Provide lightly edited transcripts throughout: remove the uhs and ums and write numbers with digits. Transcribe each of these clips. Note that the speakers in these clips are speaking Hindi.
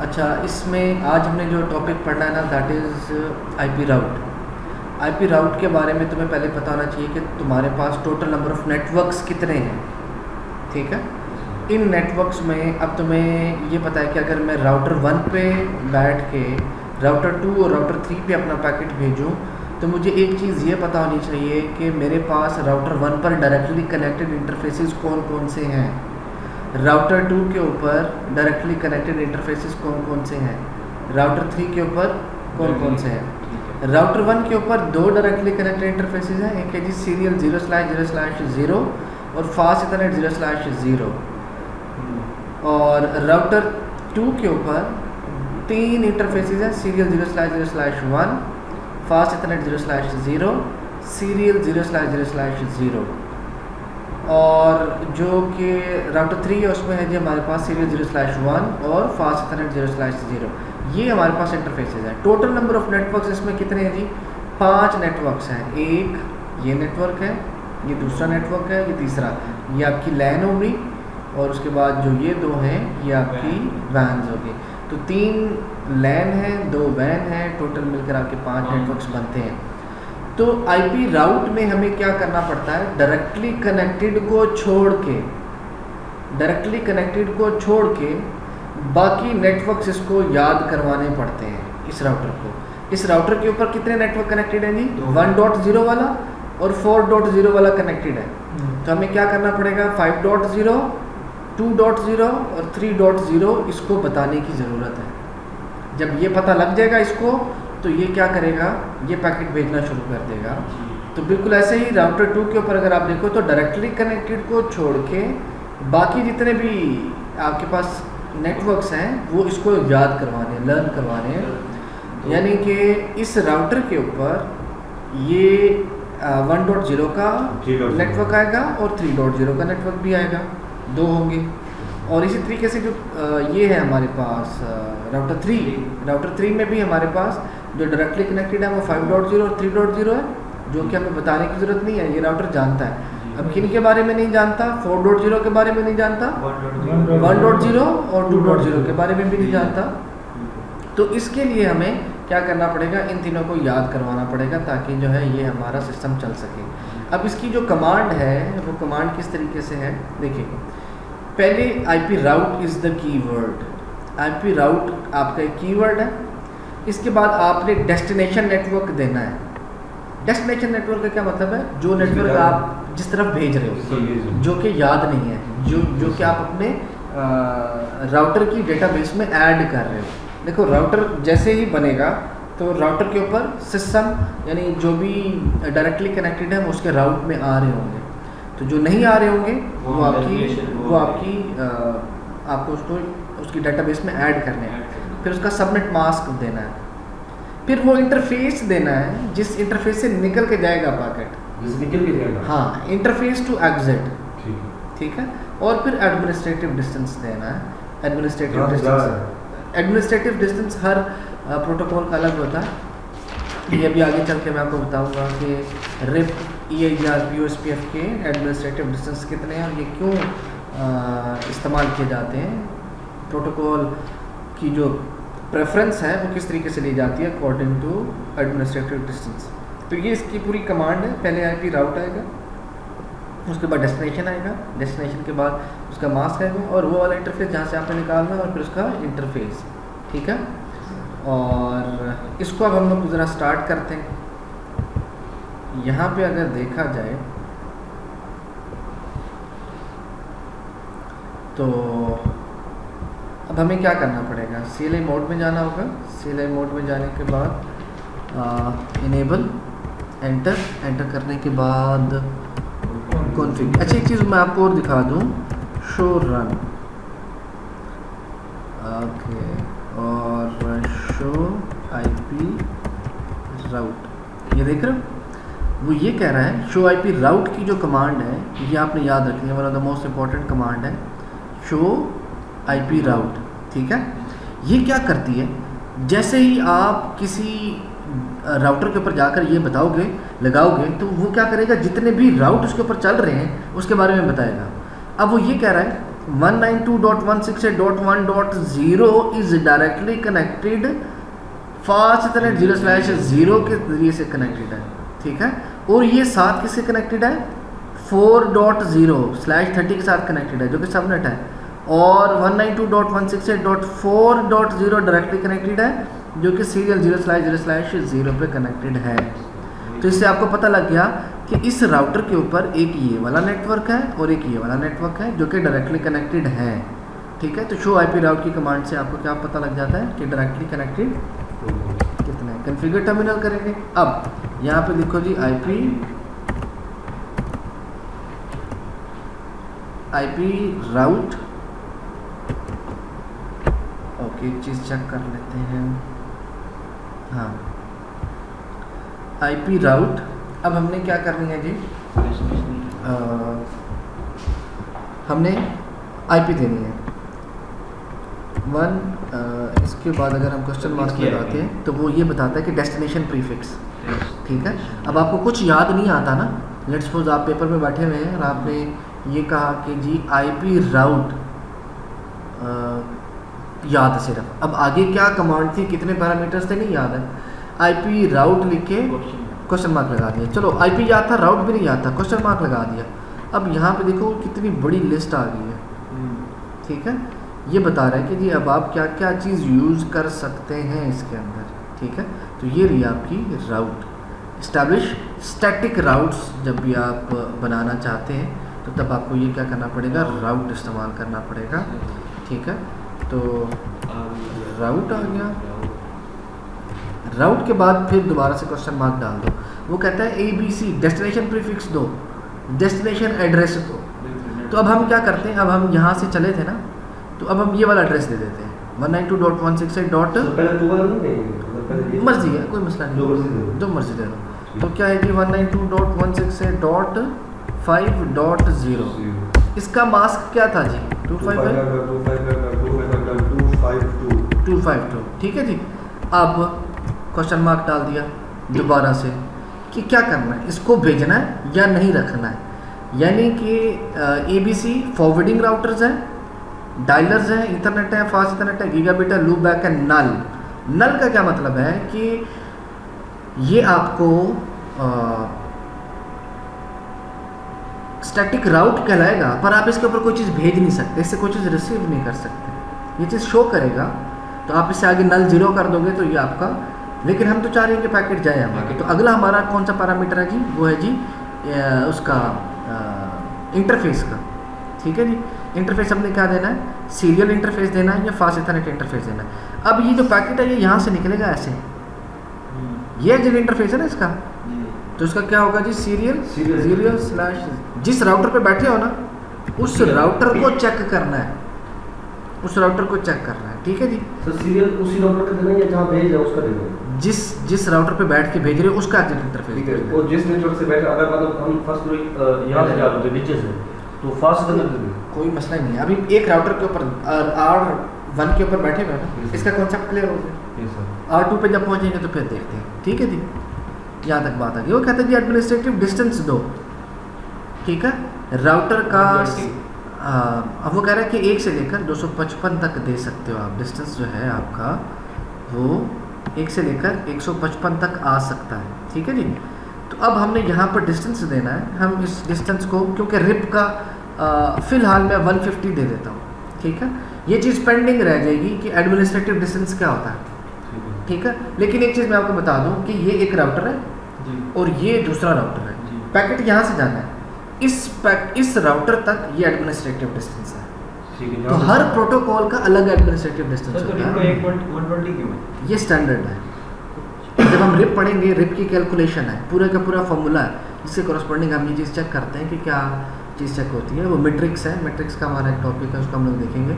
अच्छा, इसमें आज हमने जो टॉपिक पढ़ना है ना, that is IP route. IP route के बारे में तुम्हें पहले पता होना चाहिए कि तुम्हारे पास टोटल नंबर ऑफ़ नेटवर्क्स कितने हैं। ठीक है, इन नेटवर्क्स में अब तुम्हें ये पता है कि अगर मैं राउटर 1 पे बैठ के राउटर 2 और राउटर 3 पे अपना पैकेट भेजूं, तो मुझे एक चीज़ ये पता होनी चाहिए कि मेरे पास राउटर 1 पर डायरेक्टली कनेक्टेड इंटरफेसेस कौन कौन से हैं, राउटर 2 के ऊपर डायरेक्टली कनेक्टेड इंटरफेसेस कौन कौन से हैं, राउटर 3 के ऊपर कौन कौन से हैं। राउटर 1 के ऊपर 2 डायरेक्टली कनेक्टेड इंटरफेसेस हैं, एक है जी सीरियल 0/0/0 और फास्ट इथरनेट 0/0। और राउटर 2 के ऊपर 3 इंटरफेसेस हैं, सीरियल 0/0/1, फास्ट इथरनेट 0/0, सीरियल 0/0/0। और जो कि राउटर 3 है उसमें है जी हमारे पास सीरियल 0/1 और फास्ट इथरनेट 0/0। ये हमारे पास इंटरफेसेस हैं। टोटल नंबर ऑफ़ नेटवर्क्स इसमें कितने हैं जी? 5 नेटवर्क्स हैं। एक ये नेटवर्क है, ये दूसरा नेटवर्क है, ये तीसरा, ये आपकी लैन होगी, और उसके बाद जो ये 2 हैं ये आपकी वैन्स होगी। तो 3 लैन हैं, 2 वैन हैं, टोटल मिलकर आपके 5 नेटवर्क्स बनते हैं। तो आईपी राउट में हमें क्या करना पड़ता है? डायरेक्टली कनेक्टेड को छोड़ के बाकी नेटवर्क्स इसको याद करवाने पड़ते हैं इस राउटर को। इस राउटर के ऊपर कितने नेटवर्क कनेक्टेड हैं जी? 1.0 वाला और 4.0 वाला कनेक्टेड है। तो हमें क्या करना पड़ेगा? 5.0, 2.0 और 3.0 इसको बताने की ज़रूरत है। जब ये पता लग जाएगा इसको, तो ये क्या करेगा? ये पैकेट भेजना शुरू कर देगा। तो बिल्कुल ऐसे ही राउटर 2 के ऊपर अगर आप देखो तो डायरेक्टली कनेक्टेड को छोड़ के बाकी जितने भी आपके पास नेटवर्क्स हैं वो इसको याद करवाने, लर्न करवाने हैं। यानी कि इस राउटर के ऊपर ये 1.0 का नेटवर्क आएगा और 3.0 का नेटवर्क भी आएगा, 2 होंगे। और इसी तरीके से जो ये है हमारे पास राउटर 3 में भी हमारे पास जो डायरेक्टली कनेक्टेड है वो 5.0 और 3.0 है, जो कि हमें बताने की ज़रूरत नहीं है, ये राउटर जानता है। अब किन के बारे में नहीं जानता? 4.0 के बारे में नहीं जानता, 1.0 और 2.0 के बारे में भी नहीं जानता। तो इसके लिए हमें क्या करना पड़ेगा? इन तीनों को याद करवाना पड़ेगा ताकि जो है ये हमारा सिस्टम चल सके। अब इसकी जो कमांड है वो कमांड किस तरीके से है देखिए। पहले IP route is the keyword. IP route आपका एक कीवर्ड है। इसके बाद आपने डेस्टिनेशन नेटवर्क देना है। डेस्टिनेशन नेटवर्क का क्या मतलब है? जो नेटवर्क आप जिस तरफ भेज रहे हो, जो कि याद नहीं है, जो कि आप अपने राउटर की डेटाबेस में ऐड कर रहे हो। देखो, राउटर जैसे ही बनेगा तो राउटर के ऊपर सिस्टम यानी जो भी डायरेक्टली कनेक्टेड है वो उसके राउट में आ रहे होंगे। तो जो नहीं आ रहे होंगे वो आपकी आपको उसकी डेटाबेस में ऐड करने हैं। फिर उसका सबनेट मास्क देना है, फिर वो इंटरफेस देना है जिस इंटरफेस से निकल के जाएगा पैकेट, हाँ, इंटरफेस टू एग्जिट, ठीक है। और फिर एडमिनिस्ट्रेटिव डिस्टेंस देना है। एडमिनिस्ट्रेटिव डिस्टेंस हर प्रोटोकॉल का अलग होता है। ये अभी आगे चल के मैं आपको बताऊंगा कि रिप, EIGRP, OSPF के एडमिनिस्ट्रेटिव डिस्टेंस कितने हैं और ये क्यों इस्तेमाल किए जाते हैं। प्रोटोकॉल की जो प्रेफरेंस है वो किस तरीके से ली जाती है अकॉर्डिंग टू एडमिनिस्ट्रेटिव डिस्टेंस। तो ये इसकी पूरी कमांड है। पहले आईपी राउट आएगा, उसके बाद डेस्टिनेशन आएगा, डेस्टिनेशन के बाद उसका मास्क आएगा और वो वाला इंटरफेस जहाँ से आपने निकालना है और फिर उसका इंटरफेस, ठीक है। और इसको अब हम लोग ज़रा स्टार्ट करते हैं। यहाँ पे अगर देखा जाए तो अब हमें क्या करना पड़ेगा? CLI मोड में जाना होगा। CLI मोड में जाने के बाद इनेबल, एंटर करने के बाद कॉन्फ़िग। अच्छा, एक चीज़ मैं आपको और दिखा दूँ, शो रन, ओके, और शो आईपी राउट, ये देख रहे हो? वो ये कह रहा है शो आईपी राउट की जो कमांड है ये आपने याद रखनी है, one of the most important command है शो आईपी राउट, ठीक है। ये क्या करती है? जैसे ही आप किसी राउटर के ऊपर जाकर ये लगाओगे तो वो क्या करेगा? जितने भी राउट उसके ऊपर चल रहे हैं उसके बारे में बताएगा। अब वो ये कह रहा है 192.168.1.0 is directly connected fast Ethernet 0/0 के जरिए से कनेक्टेड है, ठीक है। और ये साथ किससे कनेक्टेड है? 4.0/30 के साथ कनेक्टेड है जो कि सबनेट है। और 192.168.4.0 डायरेक्टली कनेक्टेड है जो कि सीरियल 0/0/0 पे कनेक्टेड है। तो इससे आपको पता लग गया कि इस राउटर के ऊपर एक ये वाला नेटवर्क है और एक ये वाला नेटवर्क है जो कि डायरेक्टली कनेक्टेड है, ठीक है। तो शो आईपी राउट की कमांड से आपको क्या पता लग जाता है कि डायरेक्टली कनेक्टेड कितने हैं। कॉन्फ़िगर टर्मिनल करेंगे। अब यहाँ पे देखो जी आईपी राउट, ओके एक चीज़ चेक कर लेते हैं। हाँ आईपी राउट, अब हमने क्या करनी है जी, हमने आईपी देनी है 1, इसके बाद अगर हम क्वेश्चन मार्क लगाते हैं तो वो ये बताता है कि डेस्टिनेशन प्रीफिक्स, ठीक है। अब आपको कुछ याद नहीं आता ना, लेट्स सपोज आप पेपर में बैठे हुए हैं और आपने ये कहा कि जी आईपी राउट याद सिर्फ, अब आगे क्या कमांड थी, कितने पैरामीटर्स थे, नहीं याद है। आईपी राउट लिख के क्वेश्चन मार्क लगा दिया। चलो आईपी याद था, राउट भी नहीं याद था, क्वेश्चन मार्क लगा दिया। अब यहाँ पे देखो कितनी बड़ी लिस्ट आ गई है, ठीक है। ये बता रहा है कि जी अब आप क्या क्या चीज़ यूज़ कर सकते हैं इसके अंदर, ठीक है। तो ये रही आपकी राउट। इस्टेब्लिश स्टैटिक राउट्स जब भी आप बनाना चाहते हैं तो तब आपको ये क्या करना पड़ेगा, राउट इस्तेमाल करना पड़ेगा, ठीक है। तो राउट आ गया। राउट के बाद फिर दोबारा से क्वेश्चन मार्क डाल दो। वो कहता है ABC डेस्टिनेशन प्रीफिक्स दो, डेस्टिनेशन एड्रेस दो। तो अब हम क्या करते हैं, अब हम यहाँ से चले थे ना, तो अब हम ये वाला एड्रेस दे देते हैं 192.168. मर्जी है, कोई मसला नहीं, जो मर्जी दे दो। तो क्या है कि 192.168.5.0, इसका मास्क क्या था जी, 252, ठीक है जी। अब क्वेश्चन मार्क डाल दिया दोबारा से कि क्या करना है, इसको भेजना है या नहीं रखना है। यानी कि ABC फॉरवर्डिंग राउटर्स हैं, डायलर्स हैं, इंटरनेट है, फास्ट इंटरनेट है, गीगाबिट है, लूप बैक है, नल। नल का क्या मतलब है कि ये आपको स्टैटिक राउट कहलाएगा, पर आप इसके ऊपर कोई चीज़ भेज नहीं सकते, इससे कोई चीज़ रिसीव नहीं कर सकते। ये चीज़ शो करेगा, तो आप इससे आगे नल 0 कर दोगे तो ये आपका, लेकिन हम तो चाह रहे हैं कि पैकेट जाए हमारे। तो अगला हमारा कौन सा पैरामीटर है जी, वो है जी उसका इंटरफेस का, ठीक है जी। इंटरफेस हमने क्या देना है, सीरियल इंटरफेस देना है या फास्ट इथरनेट इंटरफेस देना है। अब ये जो पैकेट है ये यहाँ से निकलेगा ऐसे, ये जो इंटरफेस है ना इसका, तो इसका क्या होगा जी, सीरियल स्लैश, जिस राउटर पे बैठे हो ना उस राउटर को चेक करना है, उस राउटर को चेक करना है, ठीक है जी। तो सीरियल उसी राउटर का देना है या जहाँ भेज रहे हो उसका देना है? जिस राउटर पे बैठ के भेज रहे हो उसका एग्जिट इंटरफेस, ठीक है। और जिस नेटवर्क से बैठ, अगर मतलब हम फर्स्ट यहाँ से जा रहे हैं नीचे से, तो फास्ट इथरनेट दे दें, कोई मसला नहीं है। अभी एक राउटर के ऊपर R1 के ऊपर बैठे हुए हैं ना, इसका कॉन्सेप्ट क्लियर हो गया। R2 पे जब पहुंचेंगे तो फिर देखते हैं, ठीक है जी। यहाँ तक बात आ गई। वो कहते हैं जी एडमिनिस्ट्रेटिव डिस्टेंस दो, ठीक है। राउटर का अब वो कह रहा है कि 1 से लेकर 255 तक दे सकते हो आप, डिस्टेंस जो है आपका वो 1 से लेकर 155 तक आ सकता है, ठीक है जी। तो अब हमने यहाँ पर डिस्टेंस देना है, हम इस डिस्टेंस को, क्योंकि रिप का फ़िलहाल मैं 150 दे देता हूँ, ठीक है। ये चीज़ पेंडिंग रह जाएगी कि एडमिनिस्ट्रेटिव डिस्टेंस क्या होता है, ठीक है। लेकिन एक चीज़ मैं आपको बता दूँ कि ये एक राउटर है और ये दूसरा राउटर है, पैकेट यहाँ से जाना है, इस राउटर तक ये एडमिनिस्ट्रेटिव डिस्टेंस है, तो हर प्रोटोकॉल का अलग एडमिनिस्ट्रेटिव डिस्टेंस होता है। 120 क्यों है? ये स्टैंडर्ड है। जब हम रिप पढ़ेंगे, रिप की कैलकुलेशन है, पूरा का पूरा फॉर्मूला है, इससे कॉरस्पॉन्डिंग हम ये चीज़ चेक करते हैं कि क्या चीज़ चेक होती है। वो मैट्रिक्स है, मैट्रिक्स का हमारा एक टॉपिक है, उसको हम लोग देखेंगे।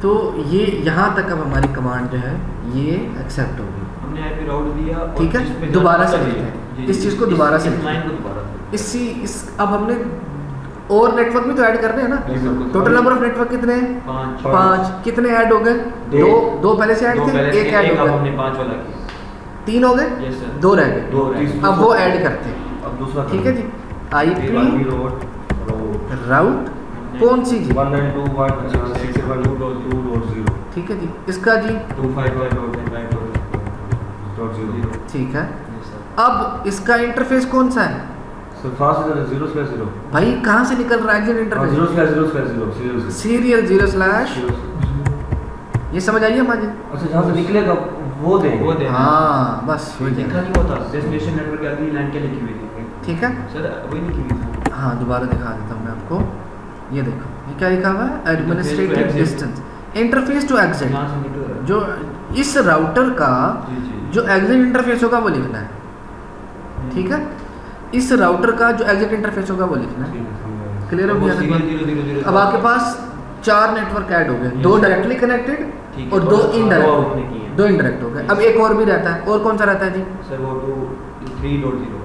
तो ये यहाँ तक अब हमारी कमांड जो है ये एक्सेप्ट होगी, हमने आईपी राउट दिया, ठीक है। दोबारा से लिखते हैं इस चीज़ को, दोबारा से इस अब हमने और नेटवर्क भी तो ऐड करने हैं ना। टोटल नंबर ऑफ नेटवर्क कितने हैं? 5। कितने ऐड हो गए? 2 पहले से ऐड थे, एक ऐड हो गया, हमने 5 वाला किया, 3 हो गए, 2 रह गए, अब वो ऐड करते हैं, अब दूसरा ठीक है जी। आईपी राउट कौन सी जी? 192.168.2.0 ठीक है जी। इसका जी 255.1.9.0 ठीक है। अब इसका इंटरफेस कौन सा है सर फास्ट इज 0/0 भाई? कहाँ से निकल रहा है एग्जिट इंटरफेस? 0/0/0 सीरियल 0/। ये समझ आइए माजिद? अच्छा जहाँ से निकलेगा वो दें हाँ बस हो लिखा जाएगा। नहीं होता डेस्टिनेशन नेटवर्क की अगली लाइन क्या लिखी हुई थी ठीक है। सर वही लिखी हुई थी हाँ दोबारा दिखा देता हूँ मैं आपको। ये देखो ये क्या लिखा हुआ है? Administrative exit। Distance interface to exit. यहाँ से निकल रहा है। जो इस राउटर का जी जी जो एग्जिट इंटरफेस होगा वो लिखना है। ठीक है। इस राउटर का जो एग्जिट इंटरफेस होगा वो लिखना है। क्लियर हो गया? अब आपके पास 4 नेटवर्क ऐड हो गए, 2 डायरेक्टली कनेक्टेड ठीक है। और 2 आपने इनडायरेक्ट। किए हैं। 2 इनडायरेक्ट हो गए। अब एक और भी रहता है। और कौन सा रहता है जी? सर वो 3.0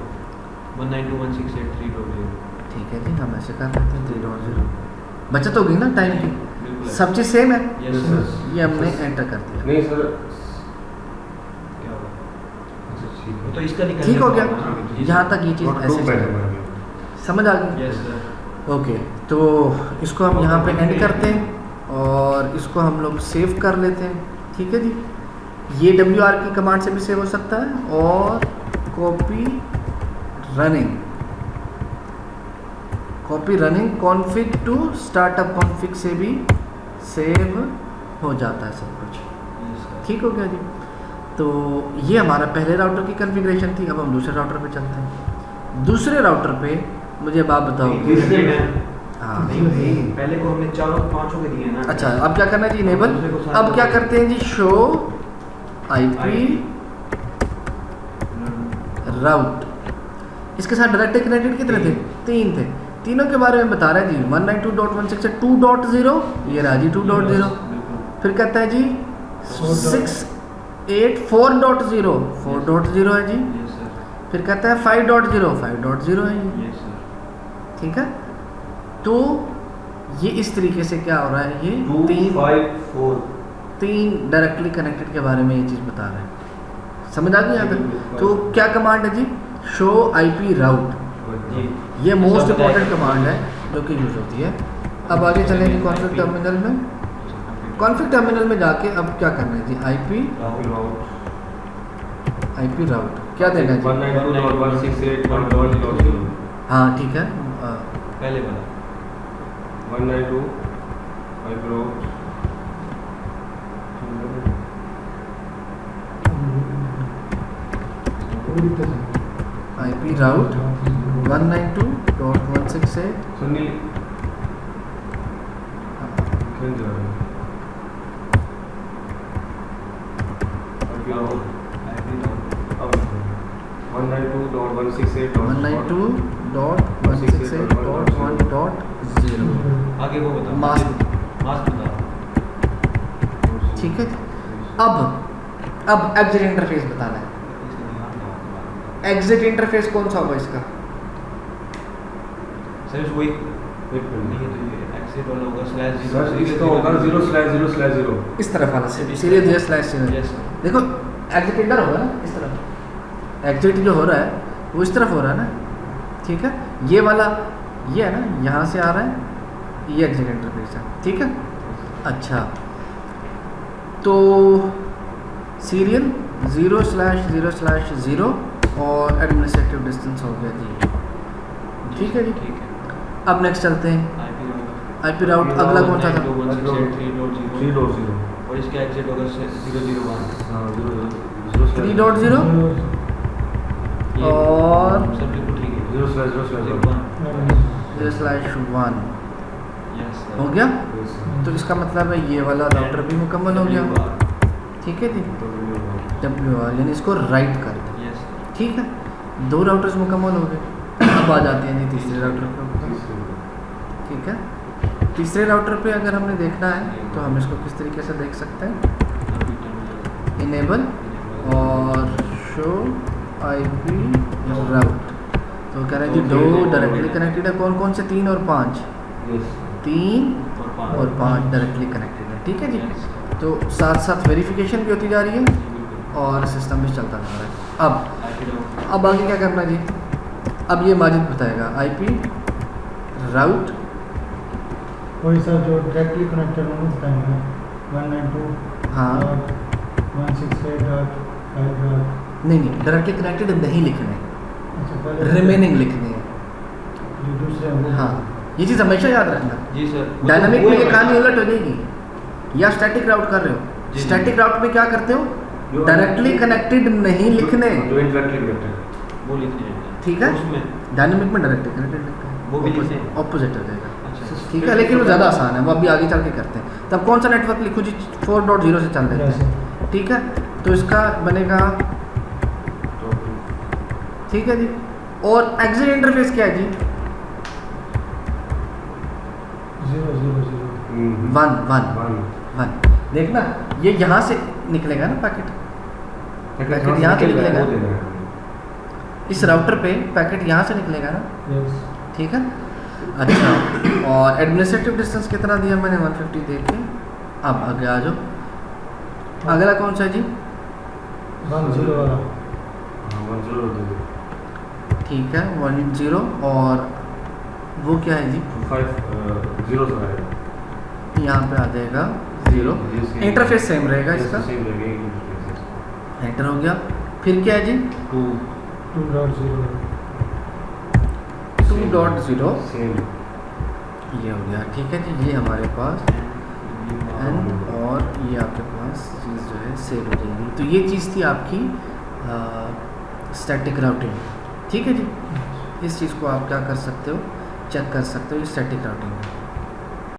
192.168.3.0 ठीक है जी, हम ऐसे कर लेते हैं 3.0। बचत होगी ना टाइम की? बिल्कुल सब चीज़ सेम है। यस सर ये हमने एंटर कर दिया। नहीं सर क्या होगा अच्छा ठीक वो तो इसका निकल ठीक हो गया। जी यहाँ तक ये चीज़ है ऐसे चलेगी। समझ आ गई? यस सर ओके, तो इसको हम यहाँ पे एंड करते हैं और इसको हम लोग सेव कर लेते हैं। ठीक है जी। ये WR की कमांड से भी सेव हो सकता है और copy running config to startup config से भी सेव हो जाता है सब कुछ। ठीक हो गया जी। तो ये हमारा पहले राउटर की कॉन्फ़िगरेशन थी। अब हम दूसरे राउटर पे चलते हैं। दूसरे राउटर पे मुझे आप बताओगे। हाँ पहले को हमने चारों पांचों के दिए ना अच्छा, अब क्या करना है जी? इनेबल। अब क्या करते हैं जी? शो IP राउट। इसके साथ डायरेक्ट कनेक्टेड कितने थे? 3 थे। तीनों के बारे में बता रहा है जी। 192.168 से 2.0, ये रहा जी 2.0। फिर कहता है जी 684.0 4.0 है जी। यस सर फिर कहता है 5.0 5.0 है जी। यस सर ठीक है। तो ये इस तरीके से क्या हो रहा है? ये 254 तीन डायरेक्टली कनेक्टेड के बारे में ये चीज़ बता रहा है। समझ आ गई यहाँ तक? तो क्या कमांड है जी? शो IP राउट। जी ये मोस्ट इंपॉर्टेंट कमांड है जो कि यूज होती है। अब आगे चलेंगे कॉन्फ़िग टर्मिनल में। कॉन्फ़िग टर्मिनल में जाके अब क्या करना है जी? IP राउट क्या देना है जी? 192.168.1.0 हाँ ठीक है। पहले वाला 192 IP राउट 192.168 सुनील क्यों जा रहे हैं 192.168.1.0 आगे वो बताओ मास्क। बताओ ठीक है। अब एग्जिट इंटरफेस बताना है। एग्जिट इंटरफेस कौन सा होगा इसका? सर वही एक नहीं मिनट है तो ये एक्सिट वाला होगा सर इसका होगा 0/0/0 इस तरफ वाला सीरियल यस सर देखो एग्जिट इंटर होगा ना इस तरफ। एग्जिट जो हो रहा है वो इस तरफ हो रहा है ना। ठीक है। ये वाला ये है ना, यहाँ से आ रहा है, ये एग्जिट इंटरफेस है। ठीक है। अच्छा, तो सीरियल 0/0/0 और एडमिनिस्ट्रेटिव डिस्टेंस हो गया जी। ठीक है जी। ठीक है अब नेक्स्ट चलते हैं। IP राउट अगला कौन सा था? 192.168.3.0 और इसका एग्जिट होगा 001 हाँ 3.0 और सब बिल्कुल ठीक है 0/0/0 0/1 यस हो गया। तो इसका मतलब है ये वाला राउटर भी मुकम्मल हो गया। ठीक है जी। WR यानी इसको राइट कर दो। यस ठीक है। 2 राउटर्स मुकम्मल हो गए। अब आ जाते हैं जी तीसरे राउटर पर। ठीक है। तीसरे राउटर पे अगर हमने देखना है तो हम इसको किस तरीके से देख सकते हैं? इनेबल और शो IP राउट। तो कह रहे हैं जी 2 डायरेक्टली कनेक्टेड है। कौन कौन से? 3 और 5। 3 और 5 डायरेक्टली कनेक्टेड है। ठीक है जी। तो साथ साथ वेरिफिकेशन भी होती जा रही है और सिस्टम भी चलता जा रहा है। अब आगे क्या करना है जी? अब ये माजिद बताएगा IP राउट वही सर जो डायरेक्टली कनेक्टेड होने बताएंगे 192 हाँ डॉट 168 डॉट 5 डॉट नहीं डायरेक्टली कनेक्टेड नहीं लिखने, अच्छा पहले रिमेनिंग लिखने हैं। जो दूसरे हैं वो हाँ ये चीज़ हमेशा याद रखना। जी सर। डायनामिक में ये मतलब कहानी उलट हो जाएगी, या स्टैटिक राउट कर रहे हो, जी, जी। स्टैटिक राउट में क्या करते हो, डायरेक्टली कनेक्टेड नहीं लिखने, जो इंटरेक्टली कनेक्टेड वो लिख दीजिए। ठीक है। उसमें डायनामिक में डायरेक्टली कनेक्टेड लिखते हैं, वो भी लिखते हैं। ऑपोजिट हो जाएगा, अच्छा ठीक है। लेकिन वो ज़्यादा आसान है, वो अभी आगे चल के करते हैं। तब कौन सा नेटवर्क लिखो जी, 4.0 से चल देते हैं, ठीक है। तो इसका बनेगा, ठीक है जी। और एग्जिट इंटरफेस क्या है जी, 000 वन। देखना ये यहाँ से निकलेगा ना पैकेट, पैकेट यहाँ से निकलेगा, इस राउटर पे पैकेट यहाँ से निकलेगा ना, यस ठीक है। अच्छा, और एडमिनिस्ट्रेटिव डिस्टेंस कितना दिया मैंने, 150 दे के। अब आगे आ जाओ, अगला कौन सा है जी, 10 वाला ठीक है 10, और वो क्या है जी, 0 से आएगा, यहाँ पे आ जाएगा 0। इंटरफेस सेम रहेगा इसका, सेम रहेगा, एक इंटरफेस एंटर हो गया। फिर क्या है जी, 2.0 2.0, सेम ये हो गया, ठीक है जी। ये हमारे पास एंड, और ये आपके पास चीज़ जो है सेव हो जाएगी। तो ये चीज़ थी आपकी स्टैटिक राउटिंग, ठीक है जी। इस चीज़ को आप क्या कर सकते हो, चेक कर सकते हो, ये स्टैटिक राउटिंग है।